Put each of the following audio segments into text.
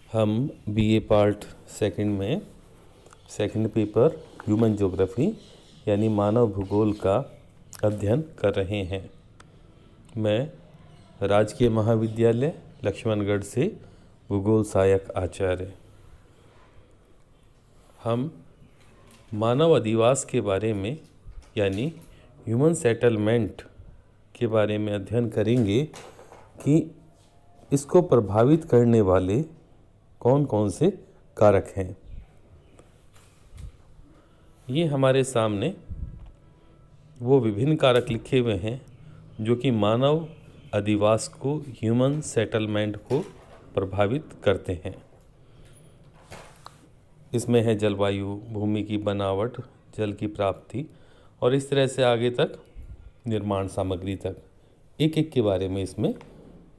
हम BA part second में second paper human geography यानी मानव भूगोल का अध्ययन कर रहे हैं। मैं राजकीय महाविद्यालय लक्ष्मणगढ़ से भूगोल सहायक आचार्य। हम मानव अधिवास के बारे में यानी ह्यूमन सेटलमेंट के बारे में अध्ययन करेंगे कि इसको प्रभावित करने वाले कौन कौन से कारक हैं। ये हमारे सामने वो विभिन्न कारक लिखे हुए हैं जो कि मानव अधिवास को ह्यूमन सेटलमेंट को प्रभावित करते हैं। इसमें है जलवायु, भूमि की बनावट, जल की प्राप्ति और इस तरह से आगे तक निर्माण सामग्री तक एक एक के बारे में इसमें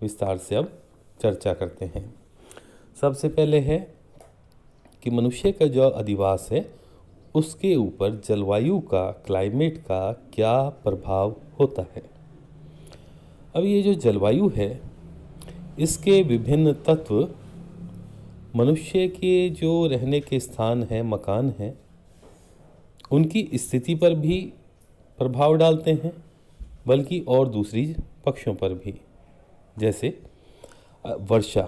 विस्तार से अब चर्चा करते हैं। सबसे पहले है कि मनुष्य का जो अधिवास है उसके ऊपर जलवायु का, क्लाइमेट का क्या प्रभाव होता है। अब ये जो जलवायु है इसके विभिन्न तत्व मनुष्य के जो रहने के स्थान हैं, मकान हैं, उनकी स्थिति पर भी प्रभाव डालते हैं, बल्कि और दूसरी पक्षों पर भी। जैसे वर्षा,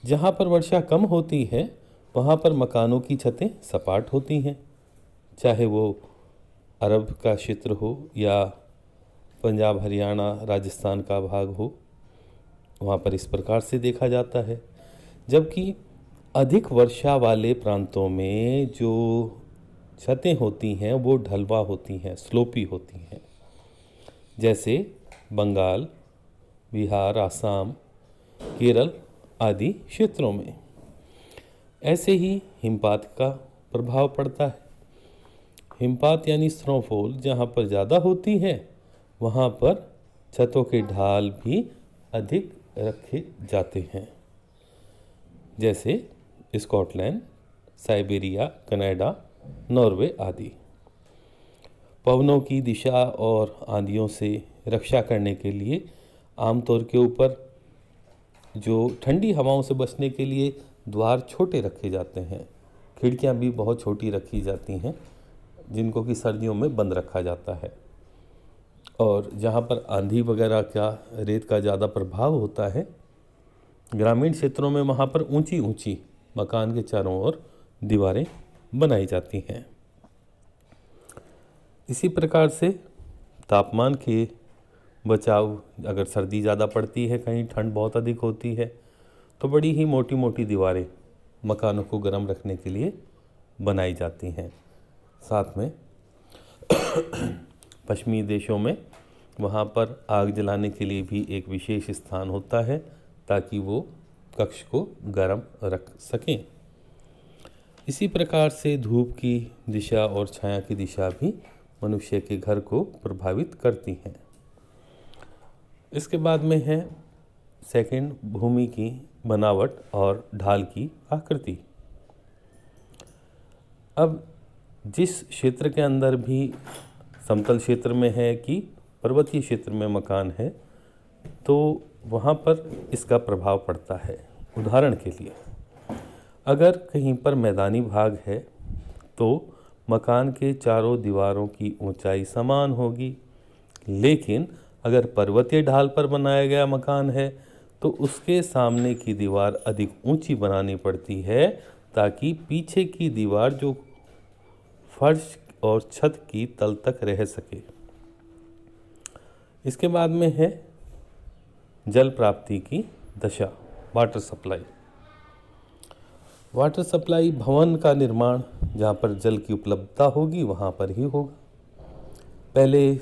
जहाँ पर वर्षा कम होती है वहाँ पर मकानों की छतें सपाट होती हैं, चाहे वो अरब का क्षेत्र हो या पंजाब, हरियाणा, राजस्थान का भाग हो, वहाँ पर इस प्रकार से देखा जाता है। जबकि अधिक वर्षा वाले प्रांतों में जो छतें होती हैं वो ढलवा होती हैं, स्लोपी होती हैं, जैसे बंगाल, बिहार, आसाम, केरल आदि क्षेत्रों में। ऐसे ही हिमपात का प्रभाव पड़ता है। हिमपात यानी स्नोफॉल जहाँ पर ज़्यादा होती है वहाँ पर छतों के ढाल भी अधिक रखे जाते हैं, जैसे स्कॉटलैंड, साइबेरिया, कनाडा, नॉर्वे आदि। पवनों की दिशा और आंधियों से रक्षा करने के लिए आमतौर के ऊपर जो ठंडी हवाओं से बचने के लिए द्वार छोटे रखे जाते हैं, खिड़कियां भी बहुत छोटी रखी जाती हैं जिनको कि सर्दियों में बंद रखा जाता है। और जहाँ पर आंधी वगैरह का, रेत का ज़्यादा प्रभाव होता है ग्रामीण क्षेत्रों में, वहाँ पर ऊंची ऊंची मकान के चारों ओर दीवारें बनाई जाती हैं। इसी प्रकार से तापमान के बचाव, अगर सर्दी ज़्यादा पड़ती है, कहीं ठंड बहुत अधिक होती है, तो बड़ी ही मोटी मोटी दीवारें मकानों को गर्म रखने के लिए बनाई जाती हैं। साथ में पश्चिमी देशों में वहाँ पर आग जलाने के लिए भी एक विशेष स्थान होता है ताकि वो कक्ष को गर्म रख सकें। इसी प्रकार से धूप की दिशा और छाया की दिशा भी मनुष्य के घर को प्रभावित करती हैं। इसके बाद में है सेकंड, भूमि की बनावट और ढाल की आकृति। अब जिस क्षेत्र के अंदर भी समतल क्षेत्र में है कि पर्वतीय क्षेत्र में मकान है तो वहाँ पर इसका प्रभाव पड़ता है। उदाहरण के लिए अगर कहीं पर मैदानी भाग है तो मकान के चारों दीवारों की ऊंचाई समान होगी, लेकिन अगर पर्वतीय ढाल पर बनाया गया मकान है तो उसके सामने की दीवार अधिक ऊंची बनानी पड़ती है ताकि पीछे की दीवार जो फर्श और छत की तल तक रह सके। इसके बाद में है जल प्राप्ति की दशा, वाटर सप्लाई। वाटर सप्लाई भवन का निर्माण जहाँ पर जल की उपलब्धता होगी वहाँ पर ही होगा। पहले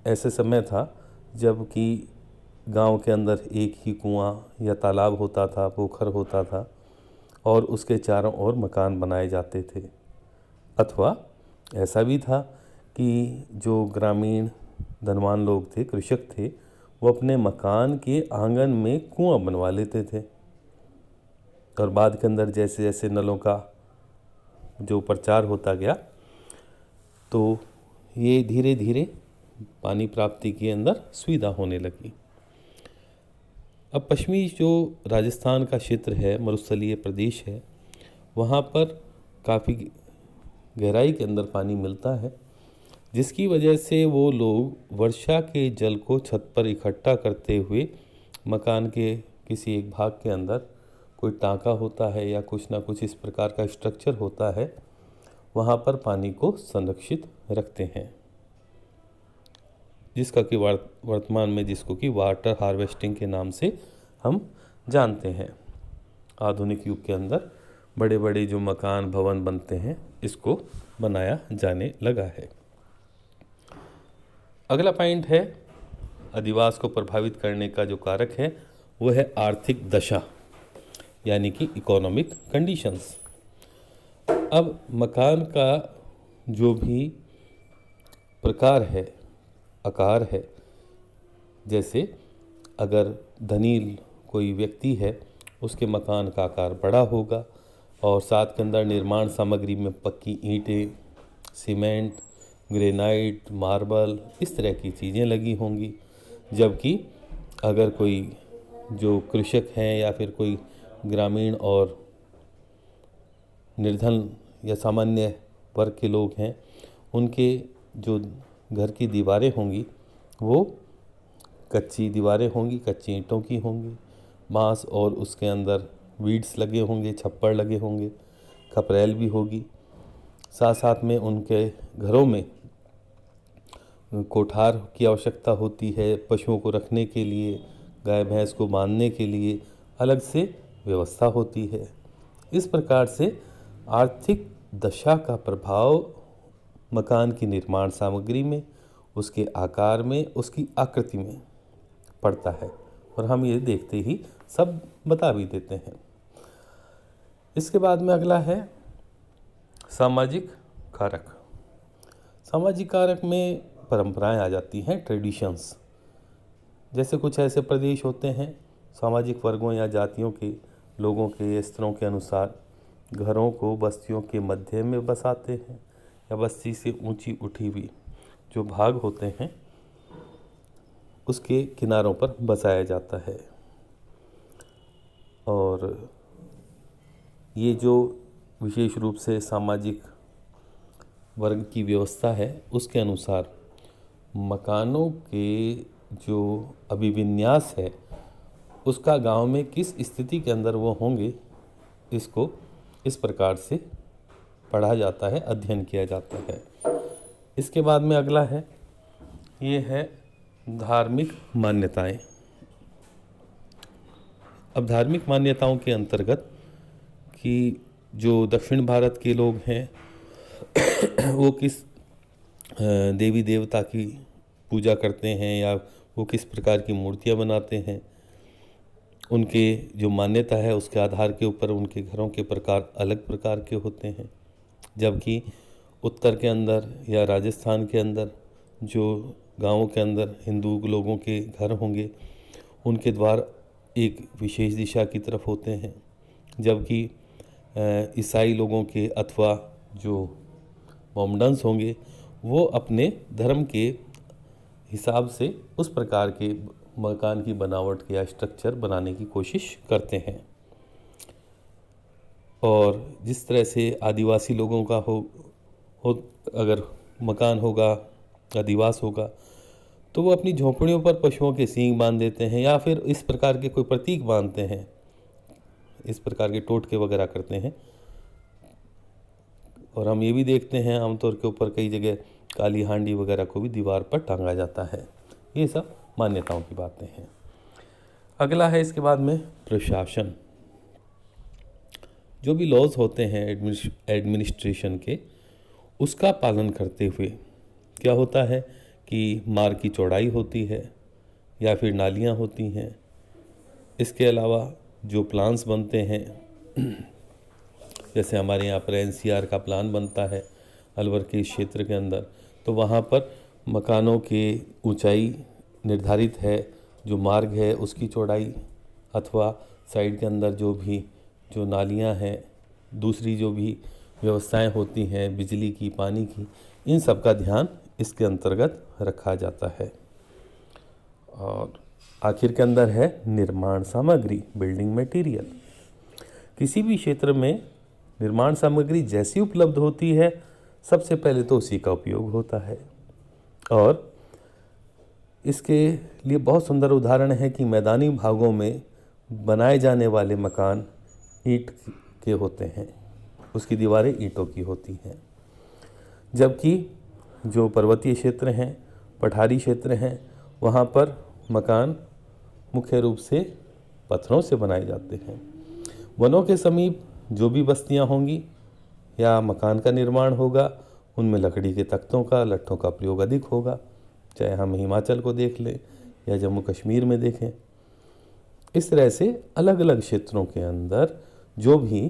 ऐसे समय था जब कि गांव के अंदर एक ही कुआं या तालाब होता था, पोखर होता था और उसके चारों ओर मकान बनाए जाते थे। अथवा ऐसा भी था कि जो ग्रामीण धनवान लोग थे, कृषक थे, वो अपने मकान के आंगन में कुआं बनवा लेते थे और बाद के अंदर जैसे जैसे नलों का जो प्रचार होता गया तो ये धीरे धीरे पानी प्राप्ति के अंदर सुविधा होने लगी। अब पश्चिमी जो राजस्थान का क्षेत्र है, मरुस्थलीय प्रदेश है, वहाँ पर काफ़ी गहराई के अंदर पानी मिलता है, जिसकी वजह से वो लोग वर्षा के जल को छत पर इकट्ठा करते हुए मकान के किसी एक भाग के अंदर कोई टाँका होता है या कुछ ना कुछ इस प्रकार का स्ट्रक्चर होता है, वहाँ पर पानी को संरक्षित रखते हैं, जिसका कि वर्तमान में जिसको कि वाटर हार्वेस्टिंग के नाम से हम जानते हैं। आधुनिक युग के अंदर बड़े बड़े जो मकान भवन बनते हैं, इसको बनाया जाने लगा है। अगला पॉइंट है अधिवास को प्रभावित करने का जो कारक है वो है आर्थिक दशा, यानी कि इकोनॉमिक कंडीशंस। अब मकान का जो भी प्रकार है, आकार है, जैसे अगर धनी कोई व्यक्ति है उसके मकान का आकार बड़ा होगा और साथ के अंदर निर्माण सामग्री में पक्की ईंटें, सीमेंट, ग्रेनाइट, मार्बल, इस तरह की चीज़ें लगी होंगी। जबकि अगर कोई जो कृषक हैं या फिर कोई ग्रामीण और निर्धन या सामान्य वर्ग के लोग हैं, उनके जो घर की दीवारें होंगी वो कच्ची दीवारें होंगी, कच्ची ईंटों की होंगी, बांस और उसके अंदर वीड्स लगे होंगे, छप्पर लगे होंगे, खपरेल भी होगी। साथ साथ में उनके घरों में कोठार की आवश्यकता होती है, पशुओं को रखने के लिए, गाय भैंस को बांधने के लिए अलग से व्यवस्था होती है। इस प्रकार से आर्थिक दशा का प्रभाव मकान की निर्माण सामग्री में, उसके आकार में, उसकी आकृति में पड़ता है और हम ये देखते ही सब बता भी देते हैं। इसके बाद में अगला है सामाजिक कारक। सामाजिक कारक में परंपराएं आ जाती हैं, ट्रेडिशंस। जैसे कुछ ऐसे प्रदेश होते हैं सामाजिक वर्गों या जातियों के लोगों के स्तरों के अनुसार घरों को बस्तियों के मध्य में बसाते हैं या बस्ती से ऊंची उठी हुई जो भाग होते हैं उसके किनारों पर बसाया जाता है। और ये जो विशेष रूप से सामाजिक वर्ग की व्यवस्था है उसके अनुसार मकानों के जो अभिविन्यास है उसका गांव में किस स्थिति के अंदर वो होंगे, इसको इस प्रकार से पढ़ा जाता है, अध्ययन किया जाता है। इसके बाद में अगला है, ये है धार्मिक मान्यताएं। अब धार्मिक मान्यताओं के अंतर्गत कि जो दक्षिण भारत के लोग हैं वो किस देवी देवता की पूजा करते हैं या वो किस प्रकार की मूर्तियां बनाते हैं, उनके जो मान्यता है उसके आधार के ऊपर उनके घरों के प्रकार अलग प्रकार के होते हैं। जबकि उत्तर के अंदर या राजस्थान के अंदर जो गांवों के अंदर हिंदू लोगों के घर होंगे उनके द्वार एक विशेष दिशा की तरफ होते हैं, जबकि ईसाई लोगों के अथवा जो मोमडन्स होंगे वो अपने धर्म के हिसाब से उस प्रकार के मकान की बनावट या स्ट्रक्चर बनाने की कोशिश करते हैं। और जिस तरह से आदिवासी लोगों का हो अगर मकान होगा, आदिवास होगा, तो वो अपनी झोंपड़ियों पर पशुओं के सींग बांध देते हैं या फिर इस प्रकार के कोई प्रतीक बांधते हैं, इस प्रकार के टोटके वगैरह करते हैं। और हम ये भी देखते हैं आमतौर के ऊपर कई जगह काली हांडी वगैरह को भी दीवार पर टांगा जाता है। ये सब मान्यताओं की बातें हैं। अगला है इसके बाद में प्रशासन। जो भी लॉज होते हैं एडमिनिस्ट्रेशन के, उसका पालन करते हुए क्या होता है कि मार्ग की चौड़ाई होती है या फिर नालियाँ होती हैं। इसके अलावा जो प्लान्स बनते हैं, जैसे हमारे यहाँ पर एनसीआर का प्लान बनता है अलवर के क्षेत्र के अंदर, तो वहाँ पर मकानों की ऊंचाई निर्धारित है, जो मार्ग है उसकी चौड़ाई अथवा साइड के अंदर जो नालियाँ हैं, दूसरी जो भी व्यवस्थाएं होती हैं बिजली की, पानी की, इन सब का ध्यान इसके अंतर्गत रखा जाता है। और आखिर के अंदर है निर्माण सामग्री, बिल्डिंग मटेरियल। किसी भी क्षेत्र में निर्माण सामग्री जैसी उपलब्ध होती है, सबसे पहले तो उसी का उपयोग होता है। और इसके लिए बहुत सुंदर उदाहरण है कि मैदानी भागों में बनाए जाने वाले मकान ईंट के होते हैं, उसकी दीवारें ईंटों की होती हैं, जबकि जो पर्वतीय क्षेत्र हैं, पठारी क्षेत्र हैं, वहाँ पर मकान मुख्य रूप से पत्थरों से बनाए जाते हैं। वनों के समीप जो भी बस्तियाँ होंगी या मकान का निर्माण होगा, उनमें लकड़ी के तख्तों का, लट्ठों का प्रयोग अधिक होगा, चाहे हम हिमाचल को देख लें या जम्मू कश्मीर में देखें। इस तरह से अलग अलग क्षेत्रों के अंदर जो भी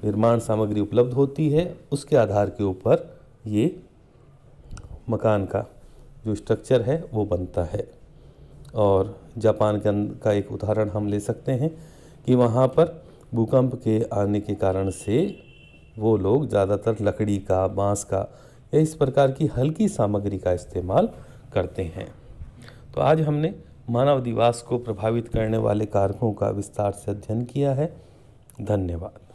निर्माण सामग्री उपलब्ध होती है, उसके आधार के ऊपर ये मकान का जो स्ट्रक्चर है वो बनता है। और जापान का एक उदाहरण हम ले सकते हैं कि वहाँ पर भूकंप के आने के कारण से वो लोग ज़्यादातर लकड़ी का, बांस का या इस प्रकार की हल्की सामग्री का इस्तेमाल करते हैं। तो आज हमने मानव अधिवास को प्रभावित करने वाले कारकों का विस्तार से अध्ययन किया है। धन्यवाद।